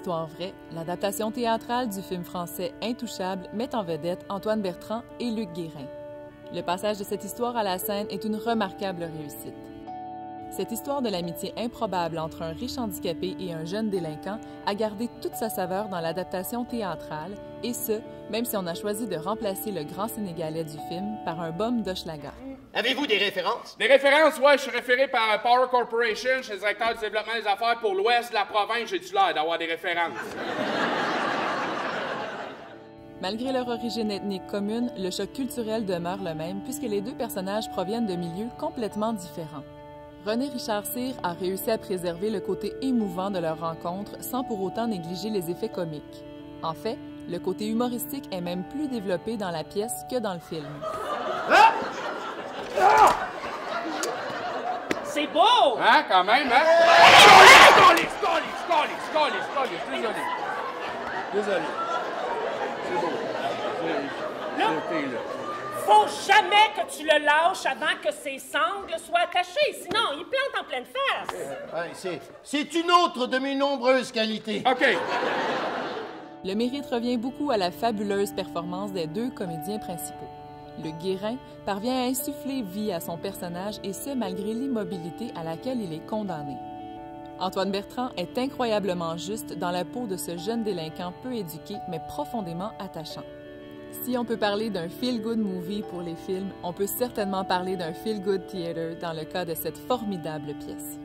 histoire vraie, l'adaptation théâtrale du film français Intouchable met en vedette Antoine Bertrand et Luc Guérin. Le passage de cette histoire à la scène est une remarquable réussite. Cette histoire de l'amitié improbable entre un riche handicapé et un jeune délinquant a gardé toute sa saveur dans l'adaptation théâtrale, et ce, même si on a choisi de remplacer le grand Sénégalais du film par un bum d'Hochelaga. Avez-vous des références? Des références, ouais, je suis référé par Power Corporation, je suis directeur du développement des affaires pour l'ouest de la province, j'ai-tu l'air d'avoir des références? Malgré leur origine ethnique commune, le choc culturel demeure le même puisque les deux personnages proviennent de milieux complètement différents. René Richard Cyr a réussi à préserver le côté émouvant de leur rencontre sans pour autant négliger les effets comiques. En fait, le côté humoristique est même plus développé dans la pièce que dans le film. Ah! Ah! C'est beau! Hein, quand même, hein? Désolé. C'est beau. Là, faut jamais que tu le lâches avant que ses sangles soient attachées, sinon il plante en pleine face. C'est une autre de mes nombreuses qualités. OK. Le mérite revient beaucoup à la fabuleuse performance des deux comédiens principaux. Luc Guérin parvient à insuffler vie à son personnage et ce, malgré l'immobilité à laquelle il est condamné. Antoine Bertrand est incroyablement juste dans la peau de ce jeune délinquant peu éduqué mais profondément attachant. Si on peut parler d'un feel-good movie pour les films, on peut certainement parler d'un feel-good theater dans le cas de cette formidable pièce.